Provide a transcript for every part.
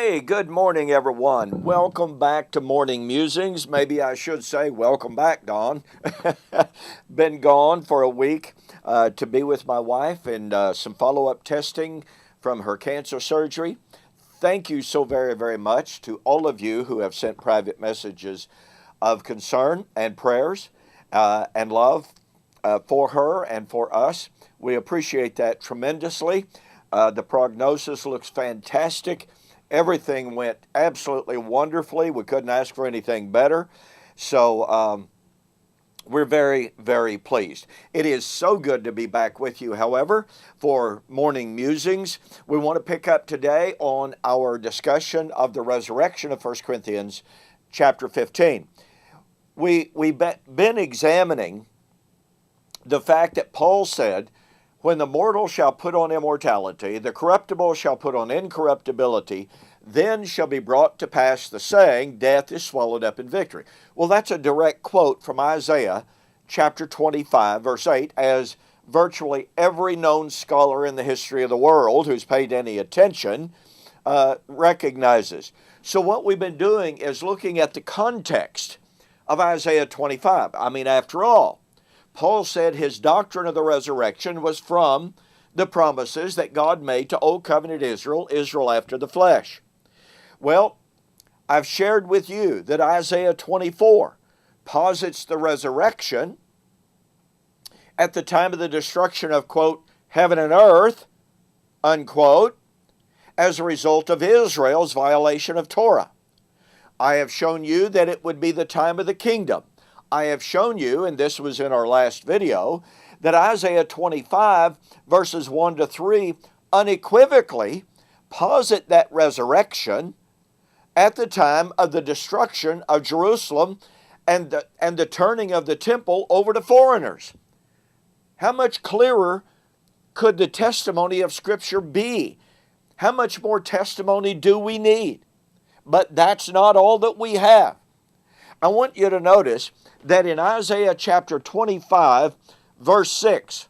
Hey, good morning, everyone. Welcome back to Morning Musings. Maybe I should say welcome back, Dawn. Been gone for a week to be with my wife and some follow-up testing from her cancer surgery. Thank you so very, very much to all of you who have sent private messages of concern and prayers and love for her and for us. We appreciate that tremendously. The prognosis looks fantastic. Everything went absolutely wonderfully. We couldn't ask for anything better. So we're very, very pleased. It is so good to be back with you, however, for Morning Musings. We want to pick up today on our discussion of the resurrection of 1 Corinthians chapter 15. We've been examining the fact that Paul said, when the mortal shall put on immortality, the corruptible shall put on incorruptibility, then shall be brought to pass the saying, death is swallowed up in victory. Well, that's a direct quote from Isaiah chapter 25, verse 8, as virtually every known scholar in the history of the world who's paid any attention recognizes. So what we've been doing is looking at the context of Isaiah 25. I mean, after all, Paul said his doctrine of the resurrection was from the promises that God made to Old Covenant Israel, Israel after the flesh. Well, I've shared with you that Isaiah 24 posits the resurrection at the time of the destruction of, quote, heaven and earth, unquote, as a result of Israel's violation of Torah. I have shown you that it would be the time of the kingdom. I have shown you, and this was in our last video, that Isaiah 25 verses 1 to 3 unequivocally posit that resurrection at the time of the destruction of Jerusalem and the turning of the temple over to foreigners. How much clearer could the testimony of Scripture be? How much more testimony do we need? But that's not all that we have. I want you to notice that in Isaiah chapter 25, verse 6,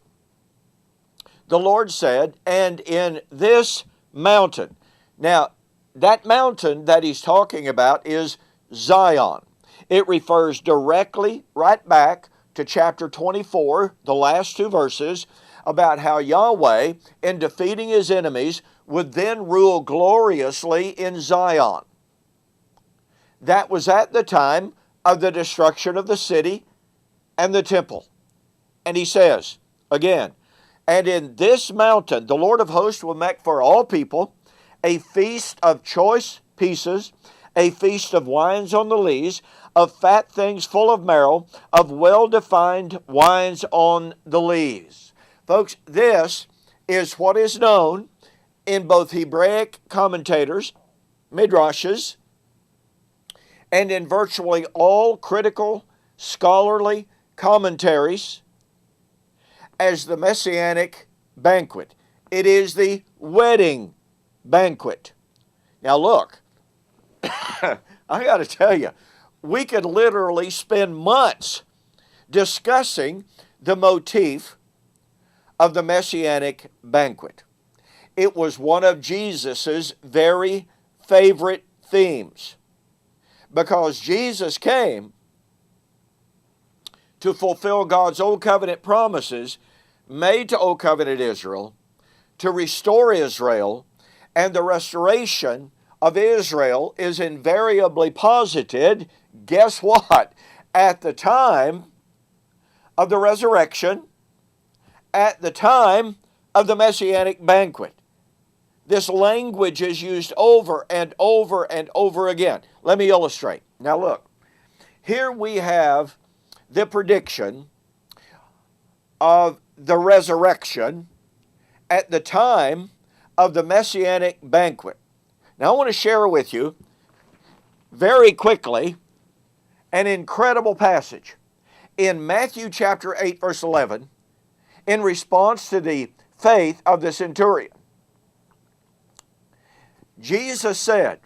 the Lord said, and in this mountain. Now, that mountain that he's talking about is Zion. It refers directly right back to chapter 24, the last two verses, about how Yahweh, in defeating his enemies, would then rule gloriously in Zion. That was at the time of the destruction of the city and the temple. And he says, again, and in this mountain the Lord of hosts will make for all people a feast of choice pieces, a feast of wines on the lees, of fat things full of marrow, of well-defined wines on the lees. Folks, this is what is known in both Hebraic commentators, midrashes, and in virtually all critical, scholarly commentaries as the Messianic banquet. It is the wedding banquet. Now look, I got to tell you, we could literally spend months discussing the motif of the Messianic banquet. It was one of Jesus's very favorite themes, because Jesus came to fulfill God's Old Covenant promises made to Old Covenant Israel, to restore Israel, and the restoration of Israel is invariably posited, guess what? At the time of the resurrection, at the time of the Messianic banquet. This language is used over and over and over again. Let me illustrate. Now look, here we have the prediction of the resurrection at the time of the Messianic banquet. Now I want to share with you very quickly an incredible passage in Matthew chapter 8 verse 11 in response to the faith of the centurion. Jesus said,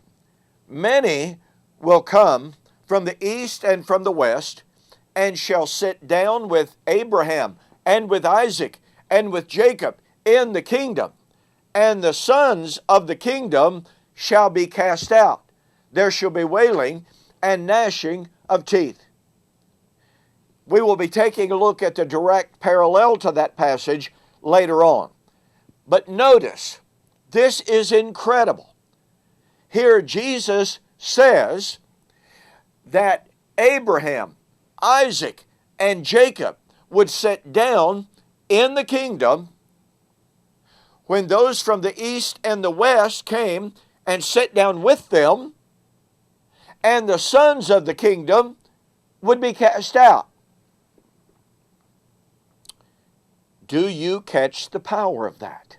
many will come from the east and from the west, and shall sit down with Abraham and with Isaac and with Jacob in the kingdom, and the sons of the kingdom shall be cast out. There shall be wailing and gnashing of teeth. We will be taking a look at the direct parallel to that passage later on. But notice, this is incredible. Here Jesus says that Abraham, Isaac, and Jacob would sit down in the kingdom when those from the east and the west came and sat down with them, and the sons of the kingdom would be cast out. Do you catch the power of that?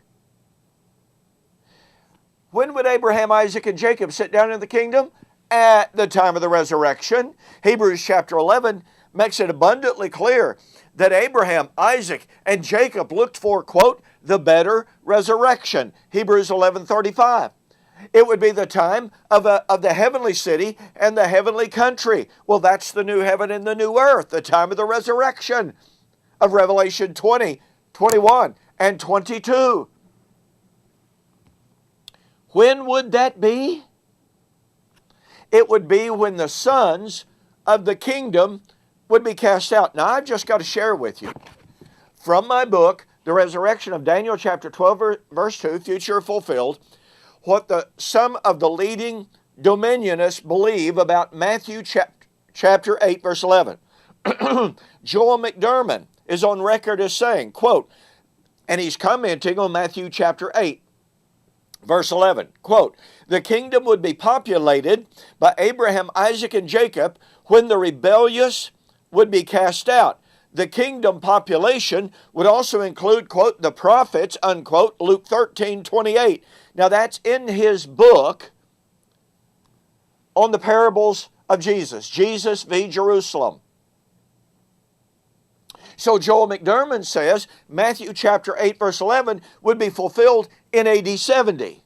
When would Abraham, Isaac, and Jacob sit down in the kingdom? At the time of the resurrection. Hebrews chapter 11 makes it abundantly clear that Abraham, Isaac, and Jacob looked for, quote, the better resurrection. Hebrews 11:35. It would be the time of the heavenly city and the heavenly country. Well, that's the new heaven and the new earth, the time of the resurrection of Revelation 20, 21, and 22. When would that be? It would be when the sons of the kingdom would be cast out. Now, I've just got to share with you from my book, The Resurrection of Daniel chapter 12, verse 2, Future Fulfilled, what some of the leading dominionists believe about Matthew chapter 8, verse 11. Joel McDermott is on record as saying, quote, and he's commenting on Matthew chapter 8, verse 11, quote, the kingdom would be populated by Abraham, Isaac, and Jacob when the rebellious would be cast out. The kingdom population would also include, quote, the prophets, unquote, Luke 13:28. Now that's in his book on the parables of Jesus, Jesus v. Jerusalem. So Joel McDermott says Matthew chapter 8, verse 11 would be fulfilled in AD 70.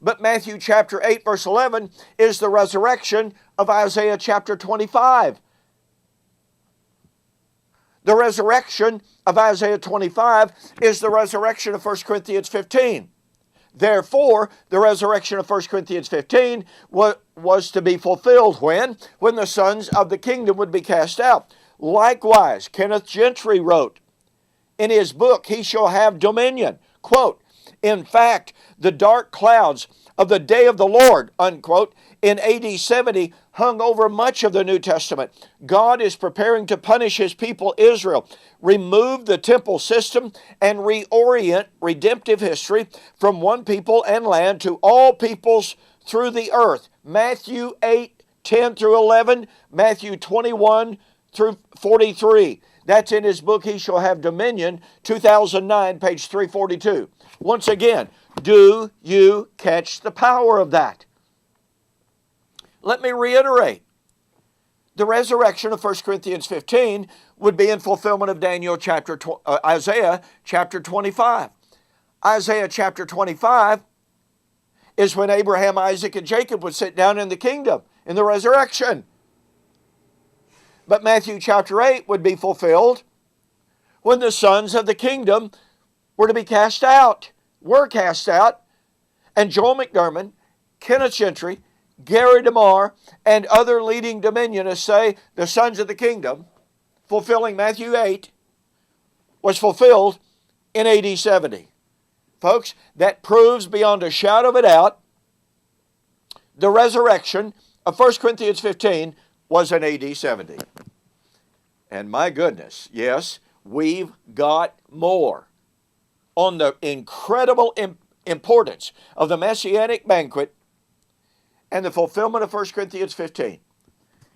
But Matthew chapter 8, verse 11 is the resurrection of Isaiah chapter 25. The resurrection of Isaiah 25 is the resurrection of 1 Corinthians 15. Therefore, the resurrection of 1 Corinthians 15 was to be fulfilled when? When the sons of the kingdom would be cast out. Likewise, Kenneth Gentry wrote in his book, He Shall Have Dominion, quote, in fact, the dark clouds of the day of the Lord, unquote, in AD 70 hung over much of the New Testament. God is preparing to punish His people Israel, remove the temple system, and reorient redemptive history from one people and land to all peoples through the earth. Matthew 8, 10 through 11, Matthew 21 through 43. That's in his book, He Shall Have Dominion, 2009, page 342. Once again, do you catch the power of that? Let me reiterate. The resurrection of 1 Corinthians 15 would be in fulfillment of Isaiah chapter 25. Isaiah chapter 25 is when Abraham, Isaac, and Jacob would sit down in the kingdom in the resurrection. But Matthew chapter 8 would be fulfilled when the sons of the kingdom were to be cast out, and Joel McDermott, Kenneth Gentry, Gary DeMar, and other leading dominionists say the sons of the kingdom, fulfilling Matthew 8, was fulfilled in AD 70. Folks, that proves beyond a shadow of a doubt the resurrection of 1 Corinthians 15 was in AD 70. And my goodness, yes, we've got more on the incredible importance of the Messianic banquet and the fulfillment of 1 Corinthians 15.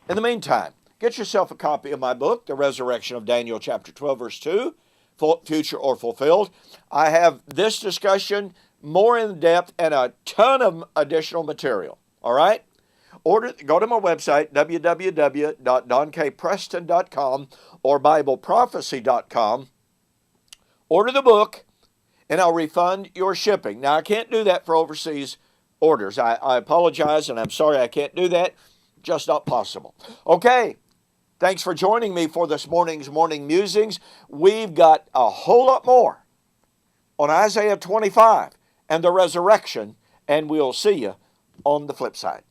In the meantime, get yourself a copy of my book, The Resurrection of Daniel chapter 12, verse 2, Future or Fulfilled. I have this discussion more in depth and a ton of additional material. All right? Go to my website, www.donkpreston.com or BibleProphecy.com. Order the book, and I'll refund your shipping. Now, I can't do that for overseas orders. I apologize, and I'm sorry I can't do that. Just not possible. Okay, thanks for joining me for this morning's Morning Musings. We've got a whole lot more on Isaiah 25 and the resurrection and we'll see you on the flip side.